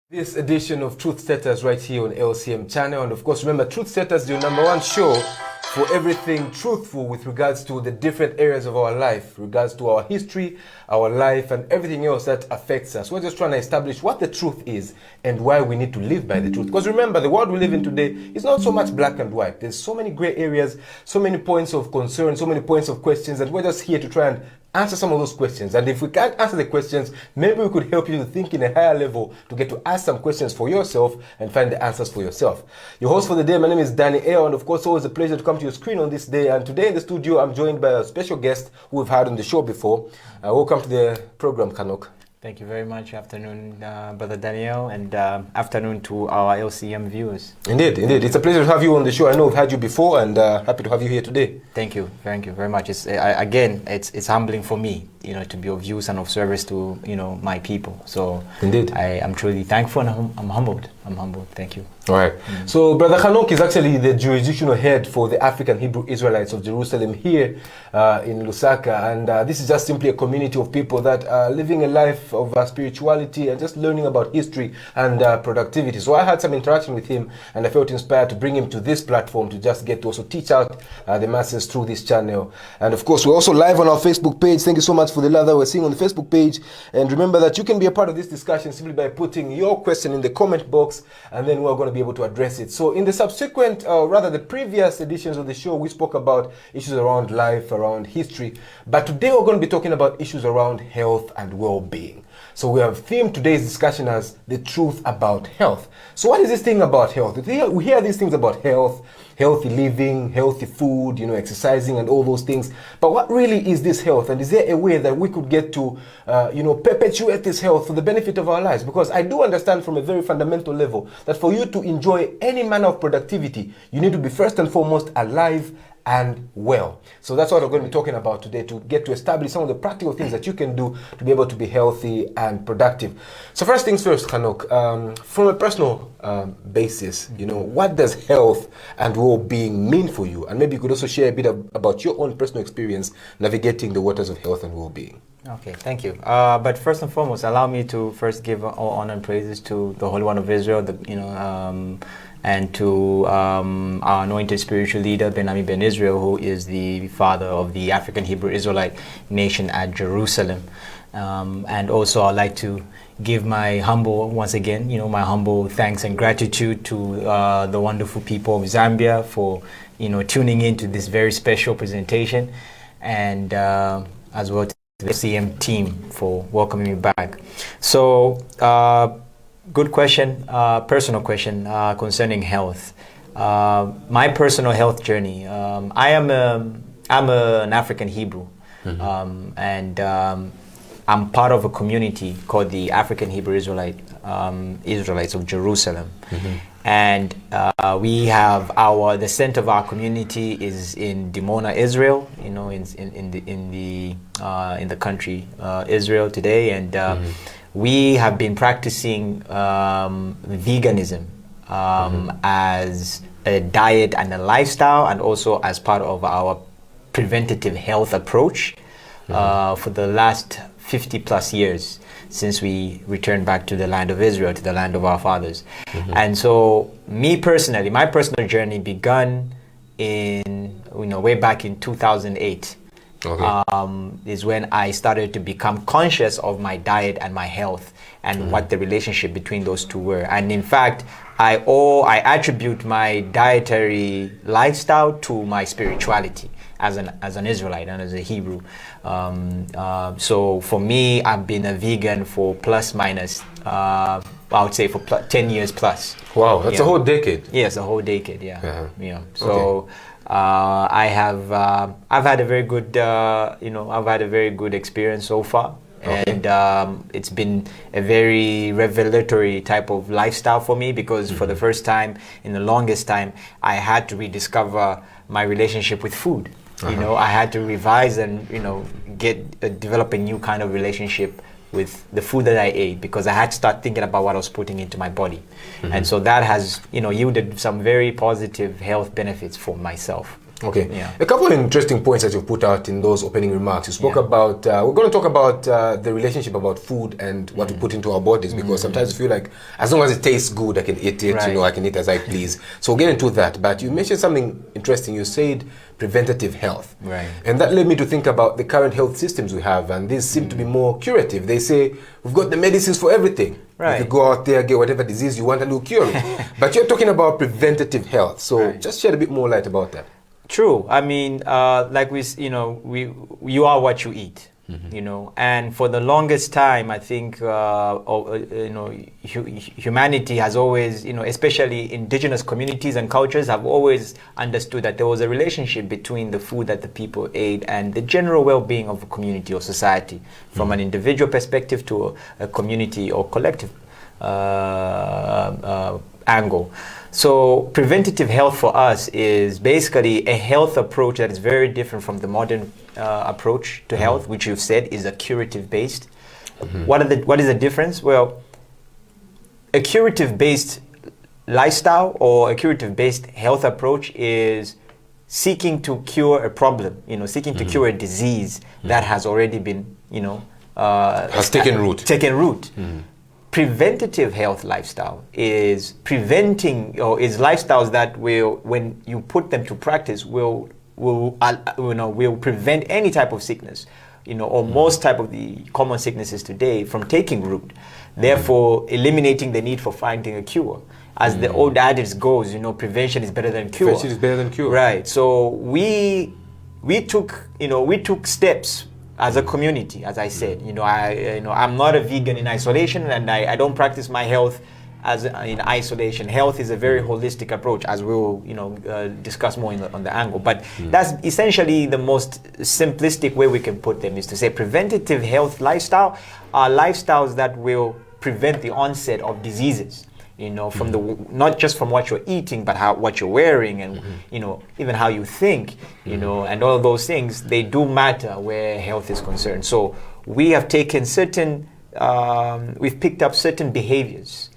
This edition of Truth Status right here on LCM channel. And of course, remember, Truth Status is your #1 show for everything truthful with regards to the different areas of our life, regards to our history, our life, and everything else that affects us. We're just trying to establish what the truth is and why we need to live by the truth. Because remember, the world we live in today is not so much black and white. There's so many gray areas, so many points of concern, so many points of questions, and we're just here to try and answer some of those questions. And if we can't answer the questions, maybe we could help you to think in a higher level to get to ask some questions for yourself and find the answers for yourself. Your host for the day, my name is Daniel, and of course, always a pleasure to come to your screen on this day. And today in the studio, I'm joined by a special guest who we've had on the show before. Welcome to the program, Chanock. Thank you very much. Afternoon, Brother Daniel, and afternoon to our LCM viewers. Indeed. It's a pleasure to have you on the show. I know we've had you before, and happy to have you here today. Thank you very much. It's humbling for me, to be of use and of service to, my people. So indeed, I am truly thankful and I'm humbled. Thank you. All right. So Brother Chanock is actually the jurisdictional head for the African Hebrew Israelites of Jerusalem here in Lusaka, and this is just simply a community of people that are living a life of spirituality and just learning about history and productivity. So I had some interaction with him, and I felt inspired to bring him to this platform to just get to also teach out the masses through this channel. And of course, we're also live on our Facebook page. Thank you so much for the love that we're seeing on the Facebook page. And remember that you can be a part of this discussion simply by putting your question in the comment box, and then we're going to be able to address it. So in the subsequent, the previous editions of the show, we spoke about issues around life, around history. But today we're going to be talking about issues around health and well-being. So we have themed today's discussion as the truth about health. So what is this thing about health? We hear these things about health, healthy living, healthy food, exercising and all those things. But what really is this health? And is there a way that we could get to, perpetuate this health for the benefit of our lives? Because I do understand from a very fundamental level that for you to enjoy any manner of productivity, you need to be first and foremost alive and well. So that's what we're going to be talking about today, to get to establish some of the practical things that you can do to be able to be healthy and productive. So first things first, Chanock, from a personal basis, what does health and well-being mean for you? And maybe you could also share a bit about your own personal experience navigating the waters of health and well-being. Okay, thank you. But first and foremost, allow me to first give all honor and praises to the Holy One of Israel, and to our anointed spiritual leader, Preventive Ben Israel, who is the father of the African Hebrew Israelite nation at Jerusalem. And also I'd like to give my humble thanks and gratitude to the wonderful people of Zambia for, tuning into this very special presentation, and as well to the LCM team for welcoming me back. So, good question, personal question concerning health. My personal health journey. I'm an African Hebrew, and I'm part of a community called the African Hebrew Israelites of Jerusalem. And we have the center of our community is in Dimona, Israel. In the country Israel today, and we have been practicing veganism as a diet and a lifestyle, and also as part of our preventative health approach for the last 50 plus years since we returned back to the land of Israel, to the land of our fathers. And so me personally, my personal journey began way back in 2008. Is when I started to become conscious of my diet and my health and what the relationship between those two were. And in fact, I attribute my dietary lifestyle to my spirituality as an Israelite and as a Hebrew. So for me, I've been a vegan for plus minus, I would say for 10 years plus. Wow, that's a whole decade. Yes, a whole decade. Yeah. So. I've had a very good experience so far, and it's been a very revelatory type of lifestyle for me, because for the first time in the longest time, I had to rediscover my relationship with food. I had to revise and develop a new kind of relationship with the food that I ate, because I had to start thinking about what I was putting into my body. And so that has, yielded some very positive health benefits for myself. Okay. Yeah. A couple of interesting points that you've put out in those opening remarks. You spoke about, we're going to talk about the relationship about food and what we put into our bodies, because sometimes you feel like as long as it tastes good, I can eat it, Right. you know, I can eat as I please. So we'll get into that. But you mentioned something interesting. You said preventative health. Right. And that led me to think about the current health systems we have, and these seem to be more curative. They say, we've got the medicines for everything. Right. You could go out there, get whatever disease you want, and we'll cure it. But you're talking about preventative health. So just shed a bit more light about that. True. I mean, like you are what you eat. You know, and for the longest time, I think humanity has always, especially indigenous communities and cultures, have always understood that there was a relationship between the food that the people ate and the general well-being of a community or society, from an individual perspective to a community or collective angle. So preventative health for us is basically a health approach that is very different from the modern approach to health, which you've said is a curative based. What is the difference? Well, a curative based lifestyle or a curative based health approach is seeking to cure a problem, seeking to cure a disease that has already been, Has taken root. Preventative health lifestyle is preventing, or is lifestyles that will, when you put them to practice, will prevent any type of sickness, or most type of the common sicknesses today from taking root, therefore eliminating the need for finding a cure. As the old adage goes, prevention is better than cure. Prevention is better than cure. Right. So we took steps as a community, as I said. I'm not a vegan in isolation, and I don't practice my health in isolation. Health is a very holistic approach, as we'll discuss more on the angle. But that's essentially the most simplistic way we can put them, is to say preventative health lifestyle are lifestyles that will prevent the onset of diseases. From not just from what you're eating, but what you're wearing, and even how you think, and all of those things, they do matter where health is concerned. So we have taken we've picked up certain behaviors,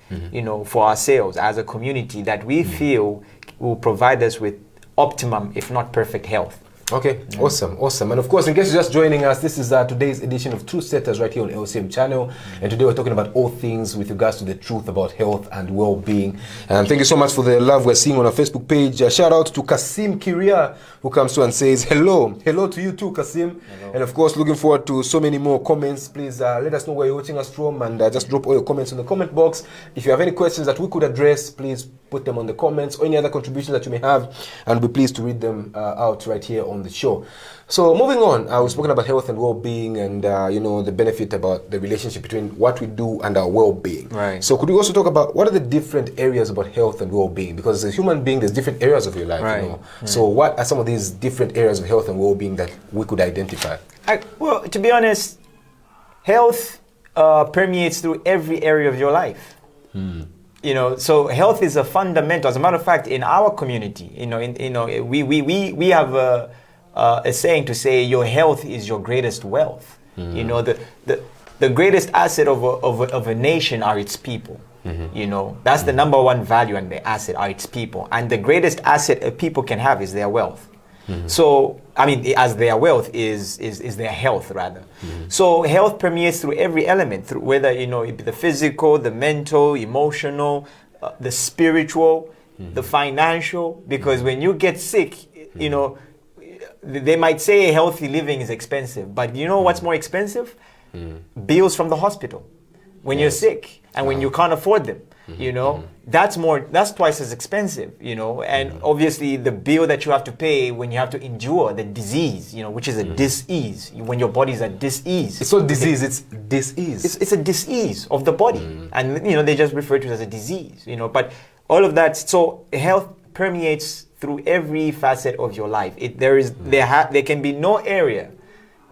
for ourselves as a community that we feel will provide us with optimum, if not perfect, health. Okay, awesome. And of course, in case you're just joining us, this is today's edition of Truth Setters right here on LCM channel. And today we're talking about all things with regards to the truth about health and well-being. And thank you so much for the love we're seeing on our Facebook page. Shout out to Kasim Kiria, who comes to and says hello. Hello to you too, Kasim. Hello. And of course, looking forward to so many more comments. Please let us know where you're watching us from, and just drop all your comments in the comment box. If you have any questions that we could address, please put them on the comments, or any other contributions that you may have, and we'll be pleased to read them out right here on the show. So moving on, we've spoken about health and well-being, and the benefit about the relationship between what we do and our well-being. Right. So could we also talk about what are the different areas about health and well-being? Because as a human being, there's different areas of your life. Right. So what are some of these different areas of health and well-being that we could identify? Well, to be honest, health permeates through every area of your life. So health is a fundamental. As a matter of fact, in our community, we have a saying to say your health is your greatest wealth. The greatest asset of a nation are its people. That's the number one value, and the asset are its people. And the greatest asset a people can have is their wealth. So, as their wealth is their health, rather. So health permeates through every element, through whether, it be the physical, the mental, emotional, the spiritual, the financial, because when you get sick, they might say healthy living is expensive, but what's more expensive? Bills from the hospital when you're sick, and when you can't afford them. That's twice as expensive, and obviously the bill that you have to pay when you have to endure the disease, which is a dis-ease, when your body's at dis-ease. It's not disease, it's dis-ease. It's a dis-ease of the body. And, they just refer to it as a disease, but all of that. So health permeates through every facet of your life. There can be no area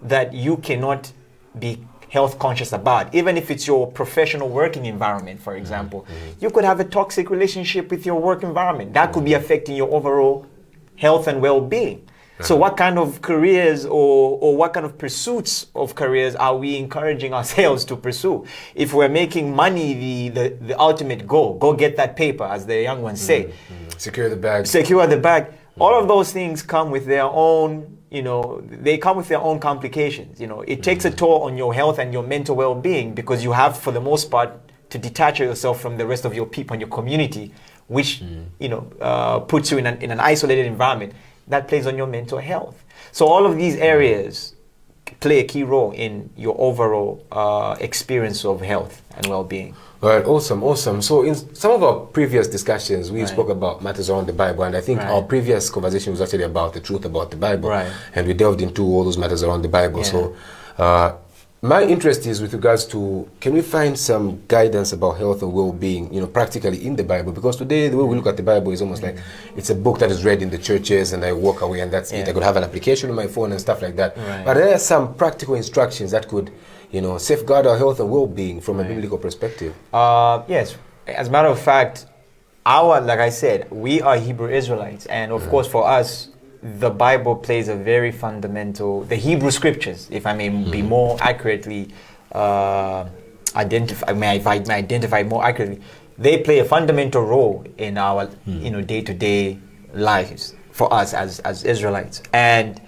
that you cannot be health conscious about, even if it's your professional working environment, for example. You could have a toxic relationship with your work environment. That could be affecting your overall health and well-being. So what kind of careers or what kind of pursuits of careers are we encouraging ourselves to pursue? If we're making money the ultimate goal, go get that paper, as the young ones say. Secure the bag. Secure the bag. All of those things come with their own, they come with their own complications. It takes a toll on your health and your mental well-being, because you have, for the most part, to detach yourself from the rest of your people and your community, which, puts you in an isolated environment that plays on your mental health. So all of these areas play a key role in your overall experience of health and well-being. All right, awesome. So in some of our previous discussions, we spoke about matters around the Bible, and I think our previous conversation was actually about the truth about the Bible, and we delved into all those matters around the Bible. So my interest is with regards to, can we find some guidance about health and well-being, practically in the Bible? Because today, the way we look at the Bible is almost like it's a book that is read in the churches and I walk away and that's it. I could have an application on my phone and stuff like that. But there are some practical instructions that could, safeguard our health and well-being from a biblical perspective. Yes. As a matter of fact, like I said, we are Hebrew Israelites. And of course, for us, the Bible plays a very fundamental, the Hebrew scriptures, if I may be more accurately identify more accurately, they play a fundamental role in our day-to-day lives for us as Israelites. And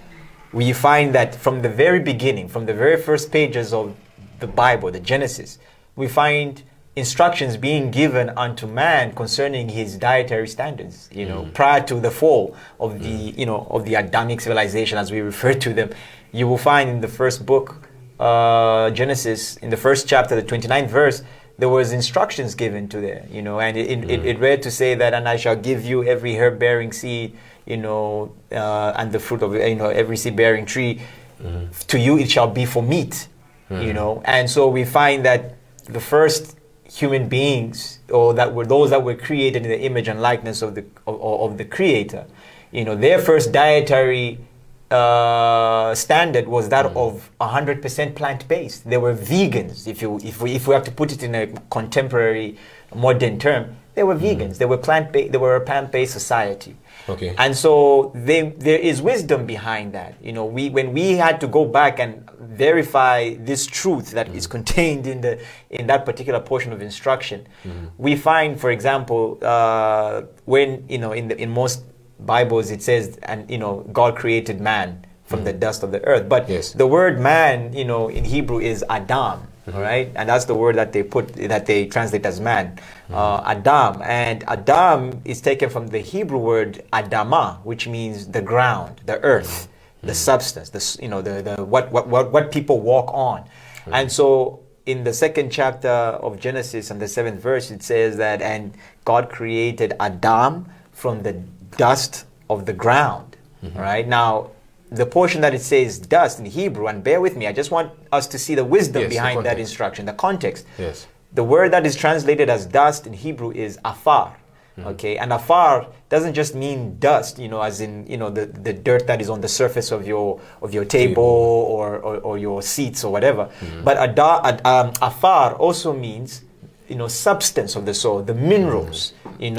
we find that from the very beginning, from the very first pages of the Bible, the Genesis, we find instructions being given unto man concerning his dietary standards, prior to the fall of the Adamic civilization, as we refer to them. You will find in the first book, Genesis, in the first chapter, the 29th verse, there was instructions given to there, and it read to say that, and I shall give you every herb bearing seed, and the fruit of every seed bearing tree, to you it shall be for meat, and so we find that the first human beings, or that were those that were created in the image and likeness of the Creator, their first dietary standard was that of 100% plant-based. They were vegans. If we have to put it in a contemporary, modern term, they were vegans. They were plant-based. They were a plant-based society. Okay. And so there is wisdom behind that. When we had to go back and verify this truth that is contained in that particular portion of instruction, we find, for example, when in most Bibles it says, and God created man from the dust of the earth, but the word man, in Hebrew is Adam. All right, and that's the word that they translate as man, Adam, and Adam is taken from the Hebrew word Adamah, which means the ground, the earth, the substance, the what people walk on, and so in the second chapter of Genesis and the 7th verse, it says that, and God created Adam from the dust of the ground. All right, now, the portion that it says dust in Hebrew, and bear with me, I just want us to see the wisdom behind that instruction, the context. Yes. The word that is translated as dust in Hebrew is afar. Okay, and afar doesn't just mean dust, as in, the dirt that is on the surface of your table or your seats or whatever. But afar also means, substance of the soil, the minerals, and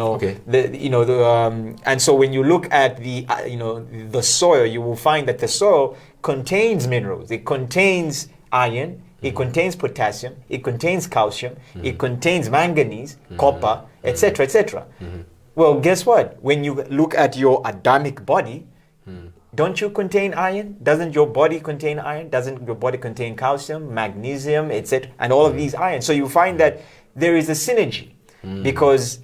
so when you look at the soil, you will find that the soil contains minerals. It contains iron, it contains potassium, it contains calcium, it contains manganese, copper, etc., etc. Well, guess what? When you look at your Adamic body, don't you contain iron? Doesn't your body contain iron? Doesn't your body contain calcium, magnesium, etc., and all of these iron? So you find that there is a synergy, because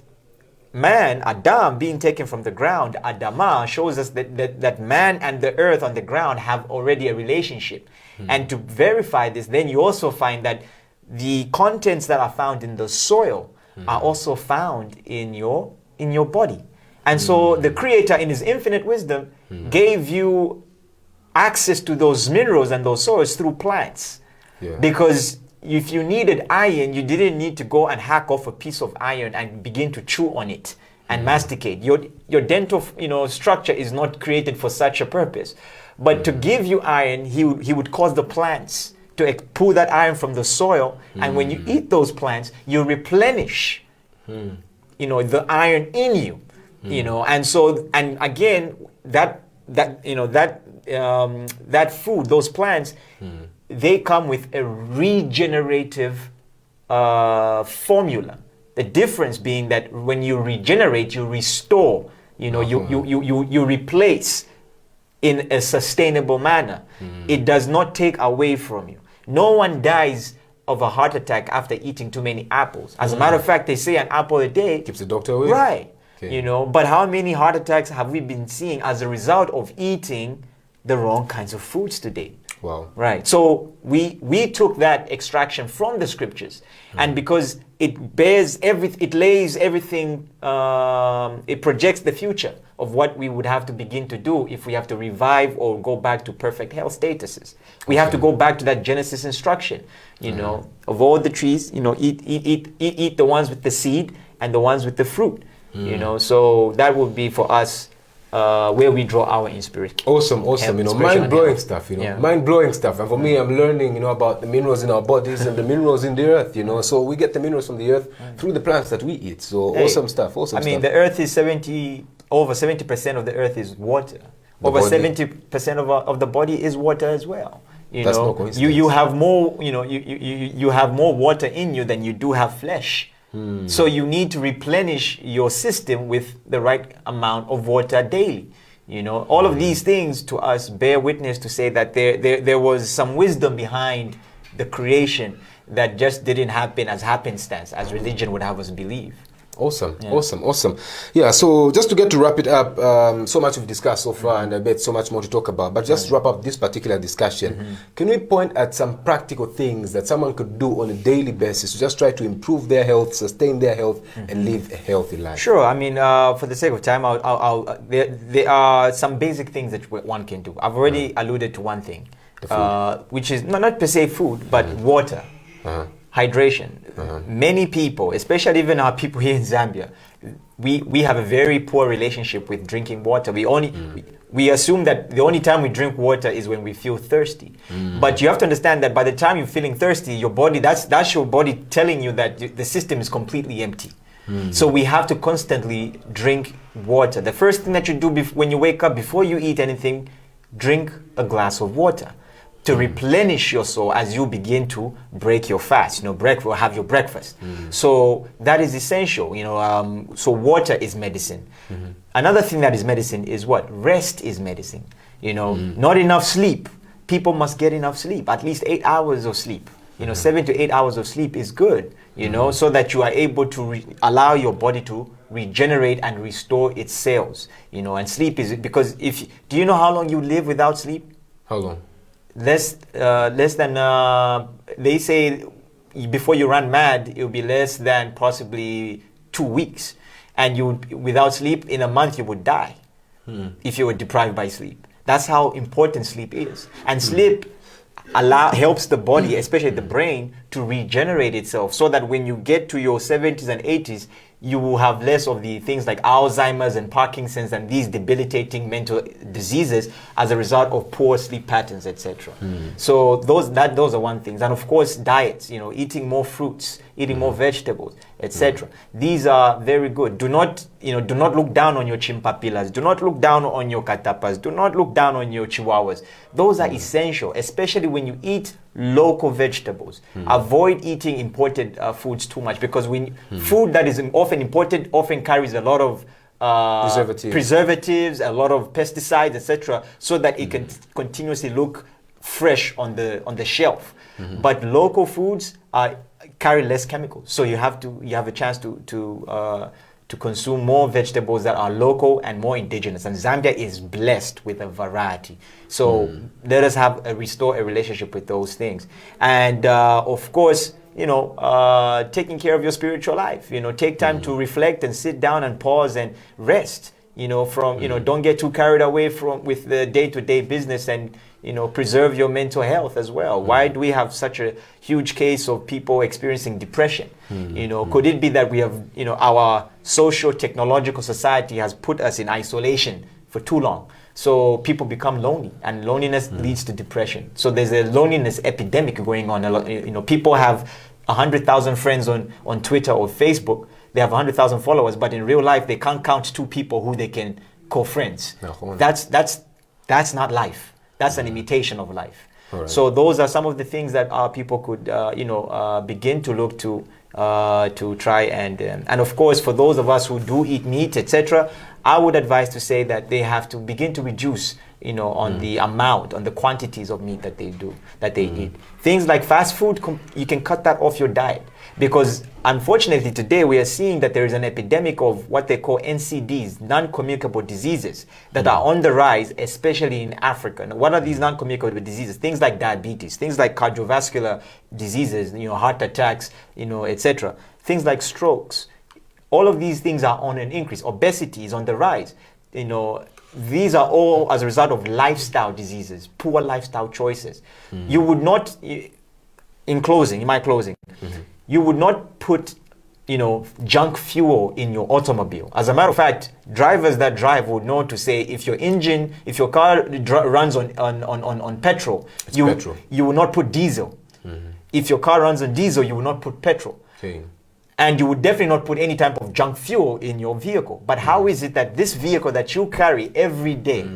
man, Adam, being taken from the ground, Adamah, shows us that man and the earth on the ground have already a relationship. And to verify this, then you also find that the contents that are found in the soil are also found in your body. And so the Creator, in His infinite wisdom, gave you access to those minerals and those soils through plants. Because if you needed iron, you didn't need to go and hack off a piece of iron and begin to chew on it and masticate. Your dental structure is not created for such a purpose. But to give you iron, he would cause the plants to pull that iron from the soil, and when you eat those plants, you replenish the iron in you. And so, and again, that food, those plants, they come with a regenerative formula. The difference being that when you regenerate, you restore You know, you replace in a sustainable manner. It does not take away from you. No one dies of a heart attack after eating too many apples. As a matter of fact, they say an apple a day keeps the doctor away. Right. Okay. You know, but how many heart attacks have we been seeing as a result of eating the wrong kinds of foods today? Wow. Right. So we took that extraction from the scriptures, and because it bears it lays everything, it projects the future of what we would have to begin to do if we have to revive or go back to perfect health statuses. We have to go back to that Genesis instruction, you know, of all the trees, you know, eat the ones with the seed and the ones with the fruit, you know. So that would be for us where we draw our inspiration. Awesome. You know, mind-blowing stuff, you know, mind-blowing stuff. And for me, I'm learning, you know, about the minerals in our bodies and the minerals in the earth, you know. So we get the minerals from the earth through the plants that we eat. So awesome stuff, I mean, the earth is over 70% of the earth is water. Over 70% of the body is water as well. You That's know, no coincidence. you have more, you know, you have more water in you than you do have flesh. So you need to replenish your system with the right amount of water daily. You know, all of these things to us bear witness to say that there was some wisdom behind the creation that just didn't happen as happenstance, as religion would have us believe. Awesome. Yeah, so just to get to wrap it up, so much we've discussed so far, and I bet so much more to talk about, but just to wrap up this particular discussion, can we point at some practical things that someone could do on a daily basis to just try to improve their health, sustain their health, and live a healthy life? Sure. I mean, for the sake of time, there are some basic things that one can do. I've already alluded to one thing, which is not per se food, but water. Hydration. Many people, especially even our people here in Zambia, we have a very poor relationship with drinking water. We assume that the only time we drink water is when we feel thirsty. But you have to understand that by the time you're feeling thirsty, your body, that's your body telling you that the system is completely empty. So we have to constantly drink water. The first thing that you do when you wake up, before you eat anything, drink a glass of water to replenish your soul as you begin to break your fast, you know, have your breakfast. So that is essential, you know. So water is medicine. Another thing that is medicine is what? Rest is medicine. You know, not enough sleep. People must get enough sleep, at least 8 hours of sleep. You know, 7 to 8 hours of sleep is good, you know, so that you are able to allow your body to regenerate and restore its cells, you know. And sleep is, because do you know how long you live without sleep? How long? Less than, they say before you run mad, it'll be less than possibly 2 weeks. And without sleep, in a month, you would die if you were deprived by sleep. That's how important sleep is. And sleep helps the body, especially the brain, to regenerate itself, so that when you get to your 70s and 80s, you will have less of the things like Alzheimer's and Parkinson's and these debilitating mental diseases as a result of poor sleep patterns, etc. So those are one thing. And of course, diets, you know, eating more fruits, eating more vegetables, etc. These are very good. Do not look down on your chimpapilas. Do not look down on your katapas. Do not look down on your chihuahuas. Those are essential, especially when you eat local vegetables. Avoid eating imported foods too much, because food that is often imported often carries a lot of preservatives, a lot of pesticides, etc., so that it can continuously look fresh on the shelf. But local foods carry less chemicals, so you have a chance to consume more vegetables that are local and more indigenous. And Zambia is blessed with a variety. So let us restore a relationship with those things. And of course, you know, taking care of your spiritual life. You know, take time to reflect and sit down and pause and rest. You know, don't get too carried away with the day-to-day business, and, you know, preserve your mental health as well. Why do we have such a huge case of people experiencing depression? You know, could it be that we have, you know, our socio-technological society has put us in isolation for too long? So people become lonely, and loneliness leads to depression. So there's a loneliness epidemic going on. You know, people have 100,000 friends on Twitter or Facebook. They have 100,000 followers, but in real life, they can't count 2 people who they can call friends. That's not life. That's an imitation of life. Right. So those are some of the things that our people could, begin to look to try and of course, for those of us who do eat meat, etc., I would advise to say that they have to begin to reduce, on the amount, on the quantities of meat that they eat. Things like fast food, you can cut that off your diet, because unfortunately today we are seeing that there is an epidemic of what they call NCDs, non-communicable diseases, that are on the rise, especially in Africa. Now, what are these non-communicable diseases? Things like diabetes, things like cardiovascular diseases, heart attacks, etc. Things like strokes. All of these things are on an increase. Obesity is on the rise. These are all as a result of lifestyle diseases, poor lifestyle choices. You would not, in my closing, you would not put, junk fuel in your automobile. As a matter of fact, drivers that drive would know to say, if your car runs on petrol, you will not put diesel. If your car runs on diesel, you will not put petrol. Okay. And you would definitely not put any type of junk fuel in your vehicle. But how is it that this vehicle that you carry every day,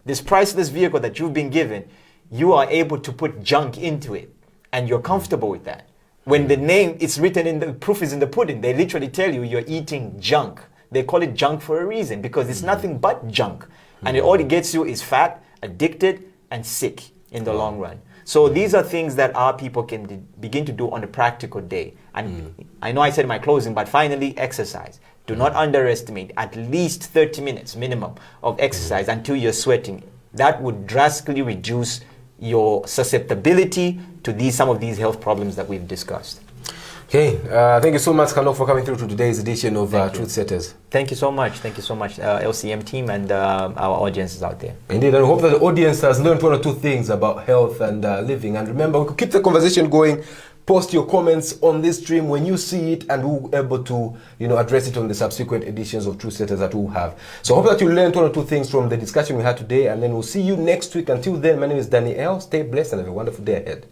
this priceless vehicle that you've been given, you are able to put junk into it, and you're comfortable with that? When the name is written in the proof is in the pudding, they literally tell you you're eating junk. They call it junk for a reason, because it's nothing but junk. And all it gets you is fat, addicted, and sick in the long run. So these are things that our people can begin to do on a practical day. And I know I said in my closing, but finally, exercise. Do not underestimate at least 30 minutes minimum of exercise until you're sweating. That would drastically reduce your susceptibility to some of these health problems that we've discussed. Okay, thank you so much, Chanock, for coming through to today's edition of Truth Setters. Thank you so much. Thank you so much, LCM team and our audiences out there. Indeed, and I hope that the audience has learned one or two things about health and living. And remember, we could keep the conversation going. Post your comments on this stream when you see it, and we'll be able to, address it on the subsequent editions of Truth Setters that we'll have. So I hope that you learned one or two things from the discussion we had today, and then we'll see you next week. Until then, my name is Daniel. Stay blessed and have a wonderful day ahead.